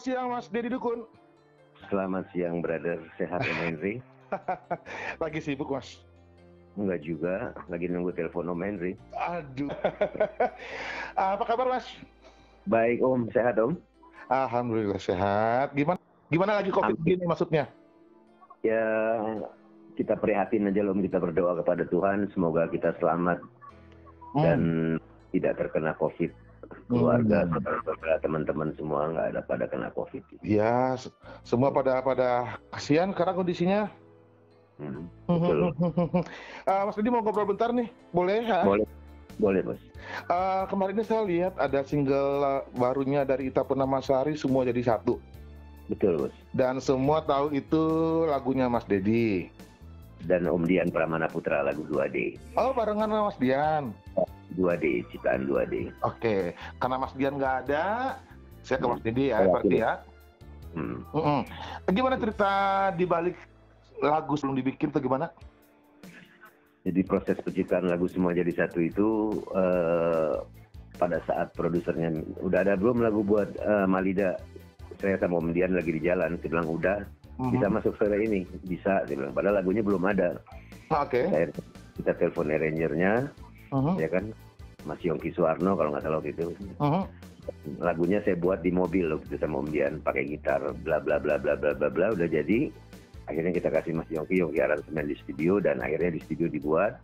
siang Mas Deddy Dukun. Selamat siang, brother. Sehat Om Henry? Lagi sibuk, Mas? Enggak juga, lagi nunggu telepon Om Henry. Aduh. Apa kabar, Mas? Baik Om, sehat Om? Alhamdulillah sehat. Gimana lagi COVID gini maksudnya? Ya, kita prihatin aja Om, kita berdoa kepada Tuhan, semoga kita selamat dan tidak terkena COVID. Keluarga, saudara, teman-teman semua nggak ada pada kena COVID. Ya, semua pada kasihan karena kondisinya. Betul. Mas Deddy mau ngobrol bentar nih, boleh ya? Boleh Bos. Kemarin ini saya lihat ada single barunya dari Ita Purnamasari, Semua Jadi Satu. Betul Bos. Dan semua tahu itu lagunya Mas Deddy. Dan Om Dian Pramana Putra, lagu 2D. Oh, barengan sama Mas Dian. 2D, ciptaan 2D. Oke, karena Mas Dian nggak ada, saya ke Mas Deddy ya, berarti ya. Gimana cerita di balik lagu sebelum dibikin tuh gimana? Jadi proses penciptaan lagu Semua Jadi Satu itu pada saat produsernya udah ada belum lagu buat Malida, saya sama Om Dian lagi di jalan, saya bilang udah bisa masuk sore ini, bisa, dia bilang padahal lagunya belum ada. Oke. Kita telepon arrangernya, ya kan, Mas Yongki Suwarno kalau nggak salah waktu itu. Lagunya saya buat di mobil waktu itu sama Om Dian, pakai gitar, bla bla bla bla bla bla bla, udah jadi. Akhirnya kita kasih Mas Yongki aransemen di studio, dan akhirnya di studio dibuat,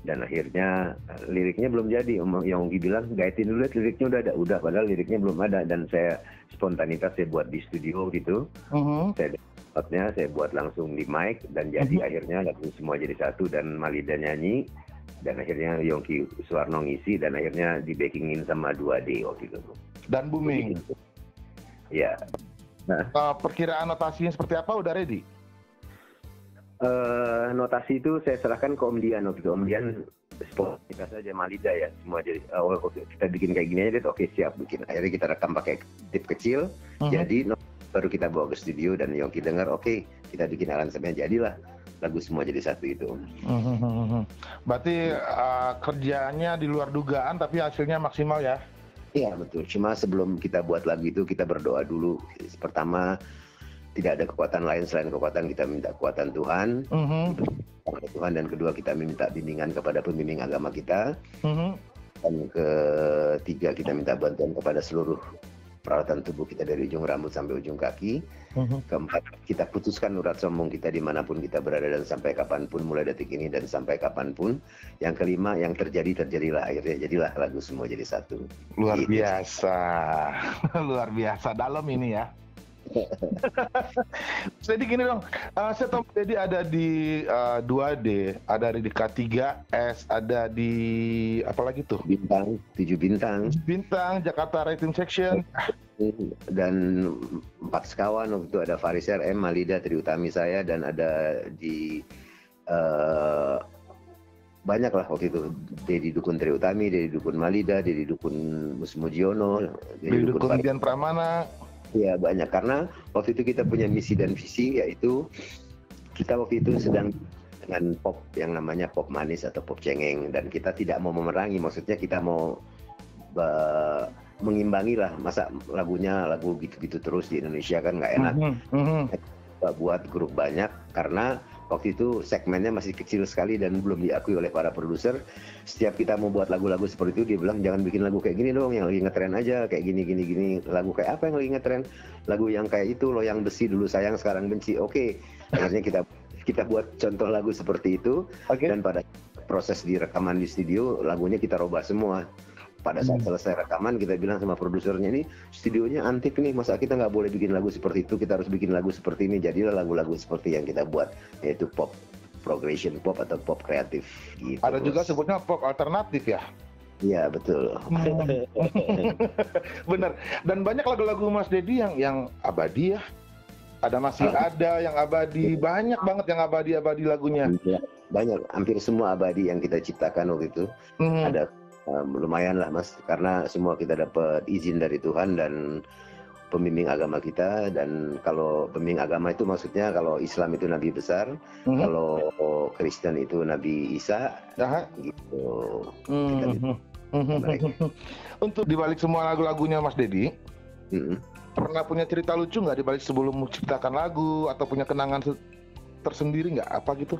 dan akhirnya liriknya belum jadi. Om Yongki bilang gaitin dulu, liriknya udah, padahal liriknya belum ada, dan saya spontanitas saya buat di studio gitu. Saya buat langsung di mic, dan jadi akhirnya lagu Semua Jadi Satu, dan Malida nyanyi, dan akhirnya Yongki Suwarno ngisi, dan akhirnya di backingin sama 2D waktu itu. Dan booming. Ya. Nah, perkiraan notasinya seperti apa udah ready? Notasi itu saya serahkan ke Om Dian waktu itu. Om Dian spontanitas saja, Malida ya semua jadi kita bikin kayak gini aja, oke siap bikin. Akhirnya kita rekam pakai tip kecil, jadi baru kita bawa ke studio, dan Yongki dengar oke, kita bikin aransemen, jadilah lagu Semua Jadi Satu itu. Berarti kerjaannya di luar dugaan tapi hasilnya maksimal ya? Iya betul, cuma sebelum kita buat lagu itu kita berdoa dulu. Pertama, tidak ada kekuatan lain selain kekuatan, kita minta kekuatan Tuhan, Tuhan, dan kedua kita minta bimbingan kepada pembimbing agama kita, dan ketiga kita minta bantuan kepada seluruh perawatan tubuh kita dari ujung rambut sampai ujung kaki. Keempat, kita putuskan urat sombong kita dimanapun kita berada dan sampai kapanpun, mulai detik ini dan sampai kapanpun. Yang kelima, yang terjadilah, akhirnya jadilah lagu Semua Jadi Satu. Luar biasa, luar biasa, dalam ini ya. Jadi gini dong, saya tahu jadi ada di 2D, ada di K3S, ada di apa lagi tuh? Bintang, 7 bintang. Bintang, Jakarta Rating Section. Dan 4 sekawan, waktu itu ada Faris RM, Malida, Tri Utami saya, dan ada di banyak lah waktu itu, Deddy Dukun Tri Utami, Deddy Dukun Malida, Deddy Dukun Musmujiono, Deddy Dukun Dian Pramana. Ya banyak, karena waktu itu kita punya misi dan visi, yaitu kita waktu itu sedang dengan pop yang namanya pop manis atau pop cengeng, dan kita tidak mau memerangi, maksudnya kita mau mengimbangi lah, masa lagu gitu-gitu terus di Indonesia kan nggak enak. Kita buat grup banyak, karena waktu itu segmennya masih kecil sekali dan belum diakui oleh para produser. Setiap kita mau buat lagu-lagu seperti itu, dia bilang jangan bikin lagu kayak gini dong, yang lagi ngetren aja, kayak gini. Lagu kayak apa yang lagi ngetren? Lagu yang kayak itu loh, yang besi dulu sayang sekarang benci. Oke. Akhirnya kita buat contoh lagu seperti itu. Dan pada proses di rekaman di studio, lagunya kita rubah semua. Pada saat selesai rekaman, kita bilang sama produsernya, ini studionya antik nih, masa kita nggak boleh bikin lagu seperti itu, kita harus bikin lagu seperti ini. Jadilah lagu-lagu seperti yang kita buat, yaitu pop, progression pop atau pop kreatif gitu. Ada juga sebutnya pop alternatif ya? Iya betul. Bener. Dan banyak lagu-lagu Mas Deddy yang abadi ya. Ada masih ada yang abadi, banyak banget yang abadi lagunya. Banyak, hampir semua abadi yang kita ciptakan waktu itu. Ada lumayan lah Mas, karena semua kita dapat izin dari Tuhan dan pembimbing agama kita. Dan kalau pembimbing agama itu maksudnya kalau Islam itu Nabi besar, kalau Kristen itu Nabi Isa, gitu. Untuk dibalik semua lagu-lagunya Mas Deddy, pernah punya cerita lucu nggak di balik sebelum menciptakan lagu atau punya kenangan tersendiri nggak apa gitu?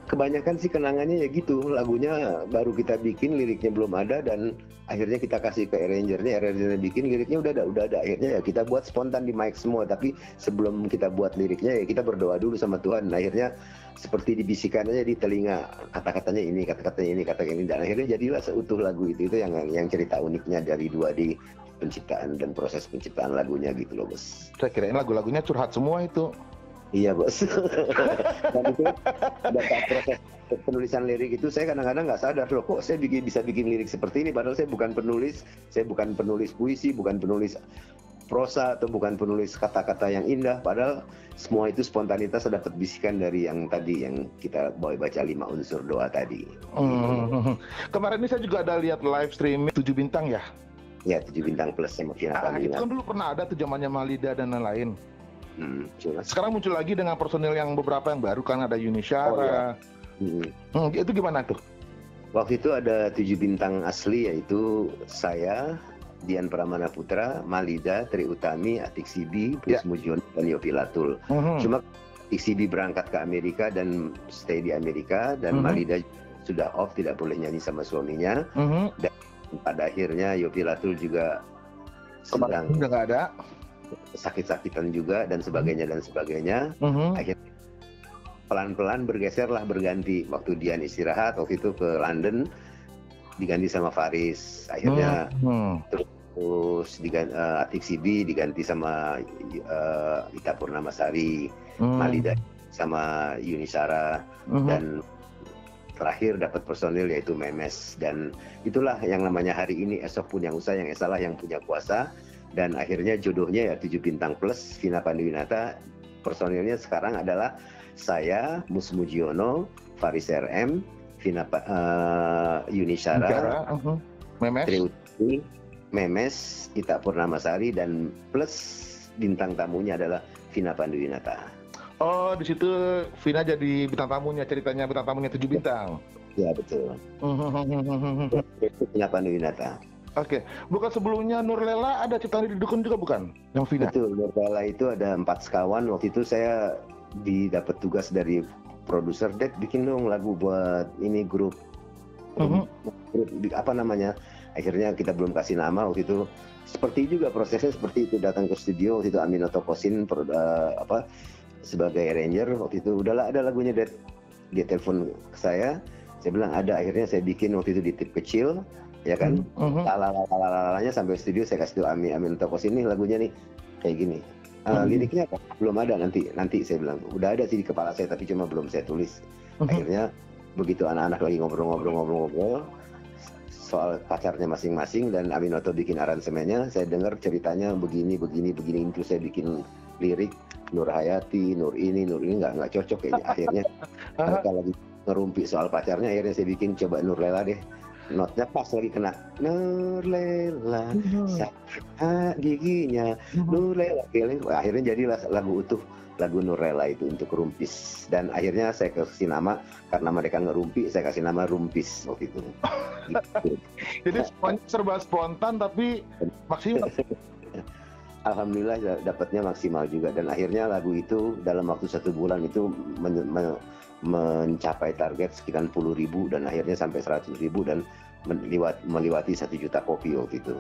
Kebanyakan sih kenangannya ya gitu, lagunya baru kita bikin, liriknya belum ada dan akhirnya kita kasih ke arrangernya bikin liriknya udah ada, akhirnya ya kita buat spontan di mic semua, tapi sebelum kita buat liriknya ya kita berdoa dulu sama Tuhan, akhirnya seperti dibisikan aja di telinga, kata-katanya ini, kata-katanya ini, dan akhirnya jadilah seutuh lagu itu yang cerita uniknya dari 2D penciptaan dan proses penciptaan lagunya gitu loh, Bos. Saya kirain lagu-lagunya curhat semua itu. Iya, Bos. Dan itu data proses penulisan lirik itu saya kadang-kadang nggak sadar loh, kok saya bisa bikin lirik seperti ini, padahal saya bukan penulis puisi, bukan penulis prosa, atau bukan penulis kata-kata yang indah, padahal semua itu spontanitas dapat bisikan dari yang tadi yang kita baca 5 unsur doa tadi. Kemarin ini saya juga ada lihat live streaming 7 bintang ya? Ya, 7 bintang plus sama Vina Itu kan dulu pernah ada tuh zamannya Malida dan lain-lain. Sekarang muncul lagi dengan personil yang beberapa yang baru, kan ada Yuni Syara. Itu gimana tuh? Waktu itu ada 7 bintang asli, yaitu saya, Dian Pramana Putra, Malida, Tri Utami, Atik Sibi, Pus Mujono, dan Yofi Latul. Cuma Atik Sibi berangkat ke Amerika dan stay di Amerika, dan Malida sudah off, tidak boleh nyanyi sama suaminya. Dan pada akhirnya Yofi Latul juga sedang udah nggak ada, sakit-sakitan juga dan sebagainya. Akhirnya pelan-pelan berganti. Waktu Dian istirahat waktu itu ke London, diganti sama Faris. Akhirnya terus Atik Sibi diganti sama Ita Purnamasari, Malida sama Yuni Syara, dan terakhir dapat personil yaitu Memes. Dan itulah yang namanya hari ini, esok pun yang usah, yang esalah yang punya kuasa. Dan akhirnya jodohnya ya 7 bintang plus Vina Panduwinata. Personilnya sekarang adalah saya, Mus Mujiono, Faris RM, Yuni Syara, Memes, Tri Utami, Memes, Ita Purnamasari, dan plus bintang tamunya adalah Vina Panduwinata. Oh, di situ Vina jadi bintang tamunya, ceritanya bintang tamunya 7 bintang. Ya, betul. Itu Vina Panduwinata. Oke, bukan sebelumnya Nurlela ada Ciptaan di Dukun juga bukan? Yang Vina? Betul, Nurlela itu ada 4 sekawan. Waktu itu saya dapat tugas dari produser, Dad bikin dong lagu buat ini grup apa namanya. Akhirnya kita belum kasih nama waktu itu. Seperti juga prosesnya seperti itu, datang ke studio waktu itu Aminoto Kosin sebagai arranger. Waktu itu udahlah ada lagunya, Dad. Dia telepon ke saya bilang ada. Akhirnya saya bikin waktu itu di tip kecil, ya kan, lalalanya sampai studio saya kasih tahu Amin Tokos ini lagunya nih kayak gini, liriknya apa? Belum ada, nanti saya bilang udah ada sih di kepala saya tapi cuma belum saya tulis. Akhirnya begitu anak-anak lagi ngobrol soal pacarnya masing-masing dan Aminoto bikin aransemennya, saya dengar ceritanya begini terus saya bikin lirik Nur Hayati, Nur ini nggak cocok kayaknya. Akhirnya mereka lagi ngerumpi soal pacarnya, akhirnya saya bikin coba Nurlela deh. Notnya pas lagi kena Nurlela, sakit giginya Nurlela, akhirnya jadilah lagu utuh, lagu Nurlela itu untuk Rumpis. Dan akhirnya saya kasih nama, karena mereka ngerumpi, saya kasih nama Rumpis waktu itu. Jadi semuanya serba spontan tapi maksimal. Alhamdulillah dapatnya maksimal juga, dan akhirnya lagu itu dalam waktu 1 bulan itu mencapai target sekitar 10.000 dan akhirnya sampai 100.000 dan melewati 1 juta kopi waktu itu.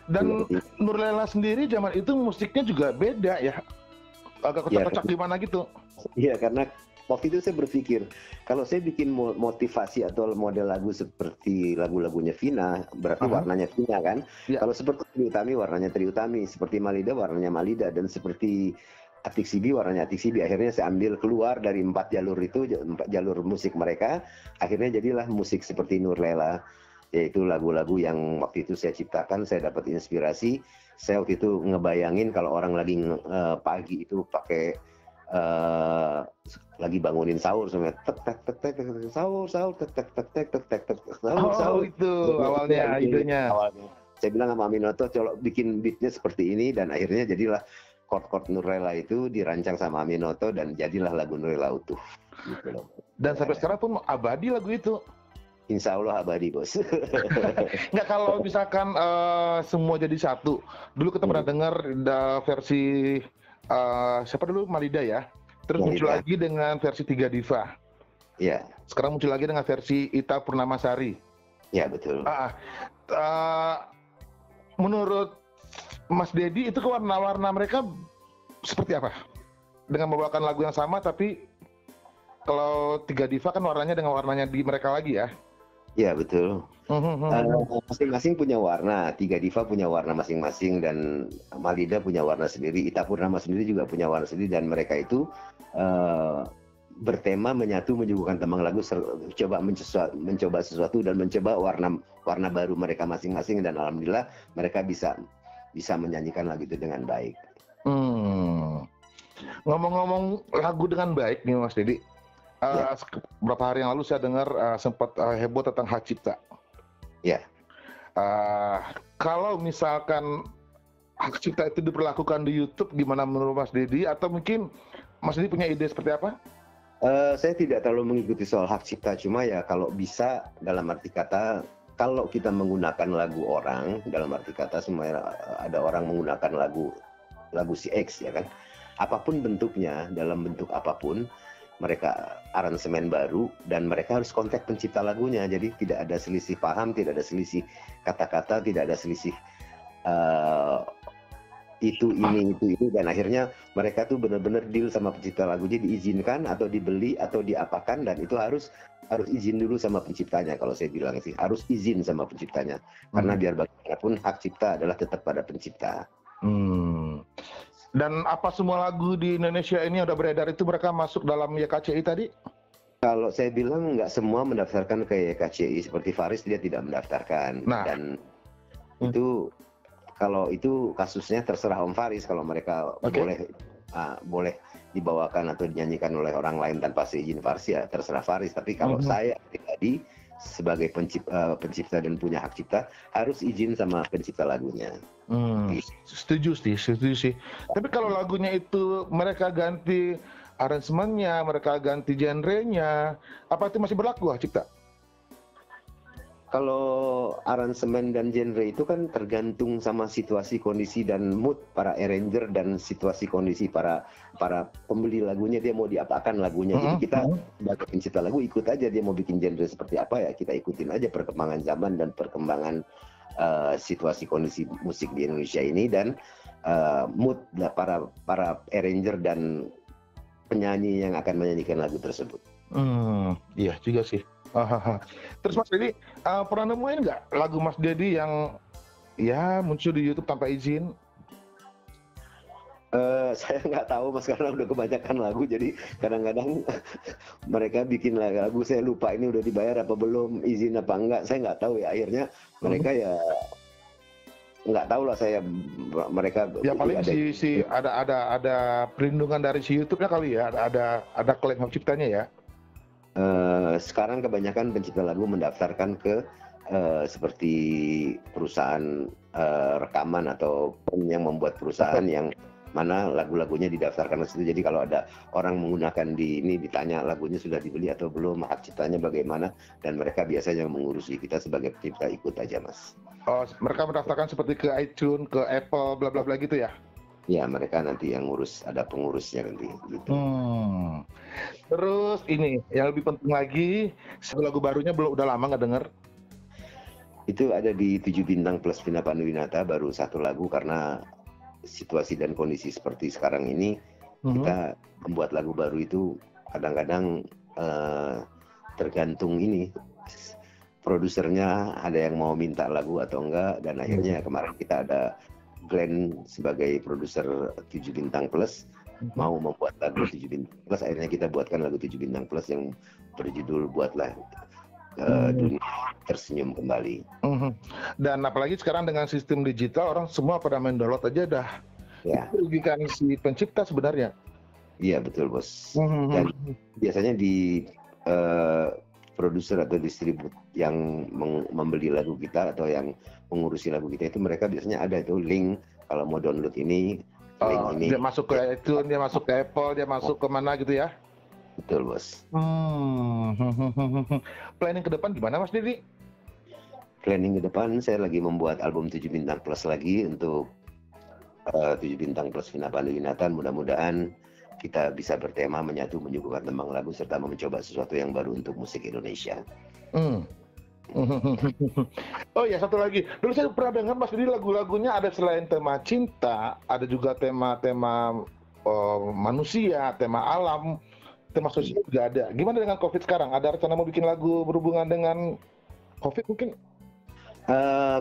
Dan Nurlela sendiri zaman itu musiknya juga beda ya, agak kocak-kocak gimana gitu. Iya, karena waktu itu saya berpikir kalau saya bikin motivasi atau model lagu seperti lagu-lagunya Vina, berarti warnanya Vina kan. Kalau seperti Tri Utami warnanya Tri Utami, seperti Malida warnanya Malida, dan seperti Atik Sibi warnanya Atik Sibi. Akhirnya saya ambil keluar dari 4 jalur itu, 4 jalur musik mereka. Akhirnya jadilah musik seperti Nurlela, yaitu lagu-lagu yang waktu itu saya ciptakan. Saya dapat inspirasi. Saya waktu itu ngebayangin kalau orang lagi pagi itu pakai lagi bangunin sahur semuanya sahur itu awalnya idenya. Saya bilang sama Aminoto coba bikin beatnya seperti ini, dan akhirnya jadilah chord Nurlela itu dirancang sama Aminoto dan jadilah lagu Nurlela utuh gitu loh. Dan sampai sekarang pun abadi lagu itu. Insya Allah abadi, Bos. Nggak, kalau misalkan semua jadi satu. Dulu kita pernah dengar versi siapa dulu, Malida ya. Terus muncul lagi dengan versi 3 Diva. Ya. Sekarang muncul lagi dengan versi Ita Purnamasari. Ya, betul. Menurut Mas Dedi itu warna-warna mereka seperti apa? Dengan membawakan lagu yang sama, tapi kalau 3 Diva kan warnanya dengan warnanya di mereka lagi ya? Ya, betul. Masing-masing punya warna. 3 Diva punya warna masing-masing, dan Malida punya warna sendiri. Ita Purnama sendiri juga punya warna sendiri, dan mereka itu bertema menyatu menyuguhkan tembang lagu, mencoba sesuatu dan mencoba warna baru mereka masing-masing, dan alhamdulillah mereka bisa menyanyikan lagu itu dengan baik. Ngomong-ngomong lagu dengan baik nih Mas Dedi. Beberapa hari yang lalu saya dengar sempat heboh tentang hak cipta. Ya. Kalau misalkan hak cipta itu diberlakukan di YouTube, gimana menurut Mas Dedi? Atau mungkin Mas Dedi punya ide seperti apa? Saya tidak terlalu mengikuti soal hak cipta, cuma ya kalau bisa, dalam arti kata, kalau kita menggunakan lagu orang, dalam arti kata semuanya ada orang menggunakan lagu si X ya kan, apapun bentuknya, dalam bentuk apapun, mereka aransemen baru dan mereka harus kontak pencipta lagunya. Jadi tidak ada selisih paham, tidak ada selisih kata-kata, tidak ada selisih itu ini, dan akhirnya mereka tuh benar-benar deal sama pencipta lagunya, diizinkan atau dibeli atau diapakan, dan itu harus izin dulu sama penciptanya. Kalau saya bilang sih harus izin sama penciptanya, karena biar bagaimanapun hak cipta adalah tetap pada pencipta. Dan apa semua lagu di Indonesia ini udah beredar itu mereka masuk dalam YKCI tadi? Kalau saya bilang nggak semua mendaftarkan ke YKCI, seperti Faris dia tidak mendaftarkan. Dan itu kalau itu kasusnya terserah Om Faris, kalau mereka boleh dibawakan atau dinyanyikan oleh orang lain tanpa seizin Faris ya terserah Faris. Tapi kalau saya pribadi sebagai pencipta dan punya hak cipta harus izin sama pencipta lagunya. Setuju sih. Tapi kalau lagunya itu mereka ganti aransemennya, mereka ganti genrenya, apa itu masih berlaku hak cipta? Kalau aransemen dan genre itu kan tergantung sama situasi, kondisi, dan mood para arranger dan situasi kondisi para pembeli lagunya, dia mau diapakan lagunya. Jadi kita sebagai pencipta lagu ikut aja, dia mau bikin genre seperti apa ya kita ikutin aja perkembangan zaman dan perkembangan situasi kondisi musik di Indonesia ini, dan mood para arranger dan penyanyi yang akan menyanyikan lagu tersebut. Iya juga sih. Terus Mas Dedi pernah nemuin nggak lagu Mas Dedi yang ya muncul di YouTube tanpa izin? Saya nggak tahu Mas, karena udah kebanyakan lagu, jadi kadang-kadang mereka bikin lagu saya lupa ini udah dibayar apa belum, izin apa enggak, saya nggak tahu ya. Akhirnya mereka ya nggak tahu lah saya, mereka ya paling ada perlindungan dari si YouTube-nya kali ya, ada klaim hak ciptanya ya. Sekarang kebanyakan pencipta lagu mendaftarkan ke seperti perusahaan rekaman atau yang membuat perusahaan yang mana lagu-lagunya didaftarkan ke situ. Jadi kalau ada orang menggunakan ini ditanya lagunya sudah dibeli atau belum, hak ciptanya bagaimana, dan mereka biasanya mengurusi, kita sebagai pencipta ikut aja Mas. Oh, mereka mendaftarkan seperti ke iTunes, ke Apple, bla bla bla gitu ya? Ya, mereka nanti yang ngurus, ada pengurusnya nanti gitu. Terus ini yang lebih penting lagi, lagu barunya udah lama nggak denger? Itu ada di 7 Bintang Plus Vina Panduwinata, baru satu lagu, karena situasi dan kondisi seperti sekarang ini, kita membuat lagu baru itu kadang-kadang tergantung ini, produsernya ada yang mau minta lagu atau enggak, dan akhirnya kemarin kita ada Glenn sebagai produser 7 Bintang Plus mau membuat lagu 7 Bintang Plus, akhirnya kita buatkan lagu 7 Bintang Plus yang berjudul Buatlah Dunia Tersenyum Kembali. Dan apalagi sekarang dengan sistem digital, orang semua pada main download aja dah. Ya. Itu merugikan si pencipta sebenarnya. Iya betul Bos. Dan biasanya di produser atau distribut yang membeli lagu kita atau yang mengurusi lagu kita itu, mereka biasanya ada itu link kalau mau download ini, link ini. Dia masuk ke iTunes, dia masuk ke Apple, dia masuk ke mana gitu ya? Betul, Bos. Planning ke depan gimana Mas Dedi? Planning ke depan saya lagi membuat album 7 Bintang Plus lagi untuk 7 Bintang Plus Vina Panduwinata. Mudah-mudahan kita bisa bertema menyatu menyuguhkan tembang lagu serta mencoba sesuatu yang baru untuk musik Indonesia. Oh ya, satu lagi. Dulu saya pernah dengar Mas Dedi lagu-lagunya ada selain tema cinta, ada juga tema-tema manusia, tema alam, tema sosial juga ada. Gimana dengan COVID sekarang? Ada rencana mau bikin lagu berhubungan dengan COVID mungkin?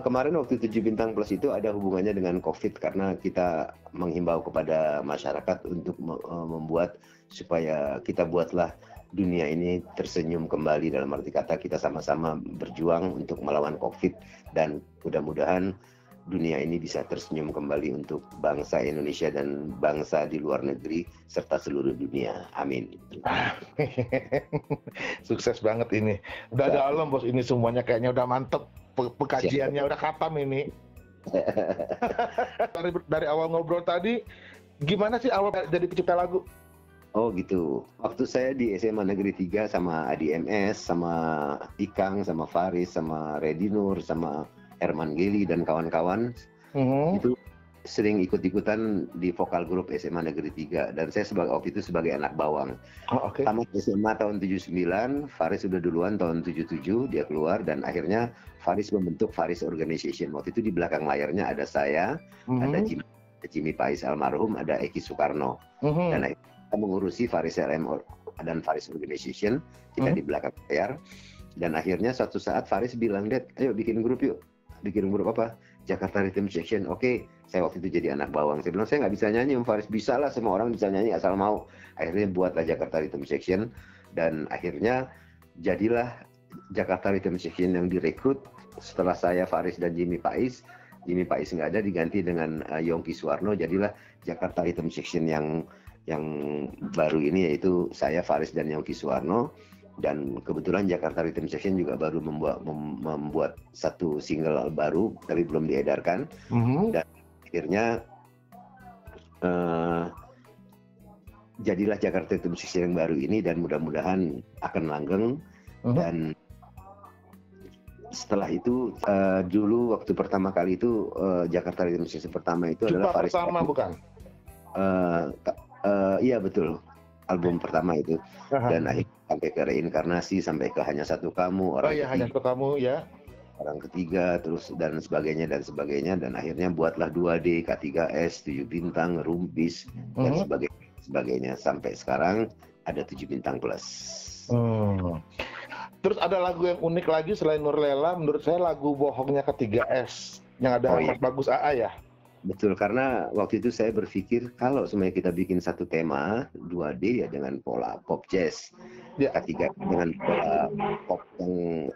Kemarin waktu 7 Bintang Plus itu ada hubungannya dengan COVID karena kita menghimbau kepada masyarakat untuk membuat supaya kita buatlah dunia ini tersenyum kembali, dalam arti kata kita sama-sama berjuang untuk melawan COVID dan mudah-mudahan dunia ini bisa tersenyum kembali untuk bangsa Indonesia dan bangsa di luar negeri serta seluruh dunia. Amin. Sukses banget ini. Udah ada alam Bos, ini semuanya kayaknya udah mantep. Pekajiannya udah khatam ini. dari awal ngobrol tadi, gimana sih awal jadi pencipta lagu? Oh gitu. Waktu saya di SMA Negeri 3 sama Adi MS, sama Ikang, sama Faris, sama Redi Nur, sama Herman Geli dan kawan-kawan, itu sering ikut-ikutan di vokal grup SMA Negeri 3 dan saya waktu itu sebagai anak bawang. Tamat SMA tahun 79, Faris sudah duluan tahun 77 dia keluar dan akhirnya Faris membentuk Faris Organization. Waktu itu di belakang layarnya ada saya, ada Jimmy Pais almarhum, ada Eki Soekarno. Dan kita mengurusi Faris LM dan Faris Organization, kita di belakang layar. Dan akhirnya suatu saat Faris bilang, "Dad, ayo bikin grup yuk." Bikin grup apa? Jakarta Rhythm Section. Oke, saya waktu itu jadi anak bawang. Saya bilang, saya nggak bisa nyanyi, Om Faris. Bisa lah, semua orang bisa nyanyi asal mau. Akhirnya buatlah Jakarta Rhythm Section. Dan akhirnya jadilah Jakarta Rhythm Section yang direkrut setelah saya, Faris, dan Jimmy Pais. Jimmy Pais nggak ada, diganti dengan Yongki Suwarno. Jadilah Jakarta Rhythm Section yang baru ini, yaitu saya, Faris, dan Yongki Suwarno. Dan kebetulan Jakarta Rhythm Section juga baru membuat satu single baru tapi belum diedarkan. Dan akhirnya jadilah Jakarta Rhythm Section yang baru ini dan mudah-mudahan akan langgeng. Dan setelah itu dulu waktu pertama kali itu Jakarta Rhythm Section pertama itu adalah Faris pertama bukan? Iya betul, album pertama itu. Dan akhirnya sampai ke Reinkarnasi, sampai ke Hanya Satu Kamu, Hanya Satu Kamu ya, orang ketiga, terus dan sebagainya dan akhirnya buatlah 2D, K3S, 7 Bintang, Rumpis dan sebagainya sampai sekarang ada 7 Bintang Plus. Terus ada lagu yang unik lagi selain Nurlela, menurut saya lagu Bohongnya K3S yang ada Mas Bagus AA ya. Betul, karena waktu itu saya berpikir kalau semuanya kita bikin satu tema 2D ya dengan pola pop jazz, K3 dengan pola pop yang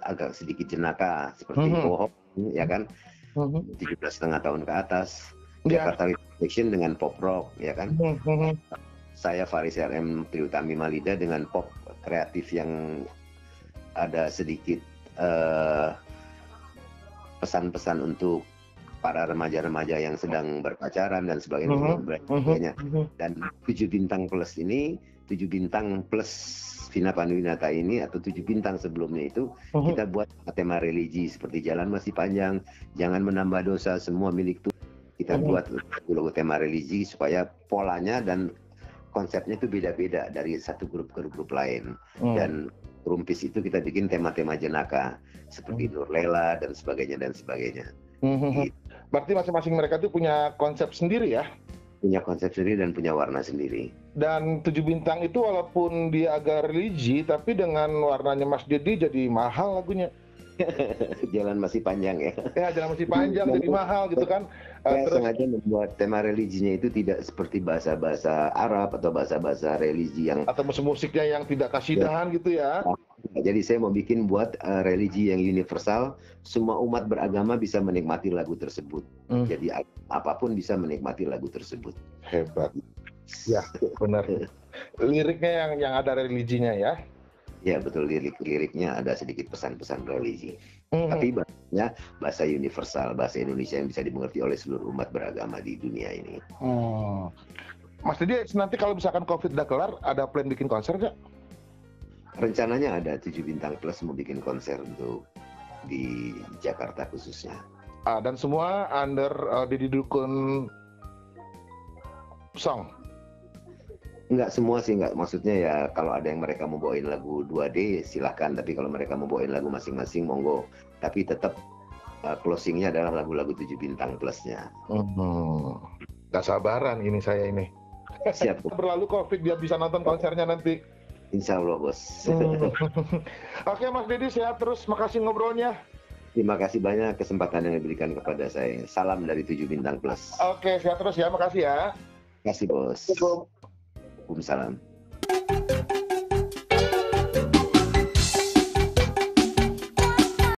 agak sedikit jenaka seperti Bohong ya kan, 17,5 tahun ke atas, Jakarta Rhythm Section dengan pop rock ya kan, saya Faris RM Triutami Malida dengan pop kreatif yang ada sedikit pesan-pesan untuk para remaja-remaja yang sedang berpacaran dan sebagainya. Dan 7 Bintang Plus ini, 7 Bintang Plus Vina Panduwinata ini atau 7 Bintang sebelumnya itu kita buat tema religi seperti Jalan Masih Panjang, Jangan Menambah Dosa, Semua Milik Tuhan. Kita buat lagu tema religi supaya polanya dan konsepnya itu beda-beda dari satu grup ke grup lain. Dan Rumpis itu kita bikin tema-tema jenaka seperti Nurlela dan sebagainya dan sebagainya. Gitu. Berarti masing-masing mereka itu punya konsep sendiri ya? Punya konsep sendiri dan punya warna sendiri. Dan 7 Bintang itu walaupun dia agak religi, tapi dengan warnanya Mas Dedi jadi mahal lagunya. Jalan Masih Panjang ya. Ya, Jalan Masih Panjang jadi mahal gitu kan. Saya sengaja membuat tema religinya itu tidak seperti bahasa-bahasa Arab atau bahasa-bahasa religi yang atau musiknya yang tidak kasidahan gitu ya. Jadi saya mau bikin buat religi yang universal, semua umat beragama bisa menikmati lagu tersebut. Jadi apapun bisa menikmati lagu tersebut. Hebat. Ya, benar. Liriknya yang ada religinya ya. Ya betul, liriknya ada sedikit pesan-pesan religi. Tapi bahasa universal, bahasa Indonesia yang bisa dimengerti oleh seluruh umat beragama di dunia ini. Mas Didi nanti kalau misalkan COVID udah kelar, ada plan bikin konser nggak? Rencananya ada 7 Bintang Plus mau bikin konser untuk di Jakarta khususnya. Dan semua under Didi Dukun song? Enggak semua sih, enggak. Maksudnya ya kalau ada yang mereka mau bawain lagu 2D silahkan, tapi kalau mereka mau bawain lagu masing-masing monggo. Tapi tetap closingnya adalah lagu-lagu 7 Bintang Plusnya. Gak sabaran ini saya ini. Siap. Berlalu COVID biar bisa nonton konsernya nanti. Insya Allah bos. Oke Mas Didi, sehat terus. Makasih ngobrolnya. Terima kasih banyak kesempatan yang diberikan kepada saya. Salam dari 7 Bintang Plus. Oke, sehat terus ya. Makasih ya. Terima kasih bos. Assalamualaikum. Waalaikumsalam.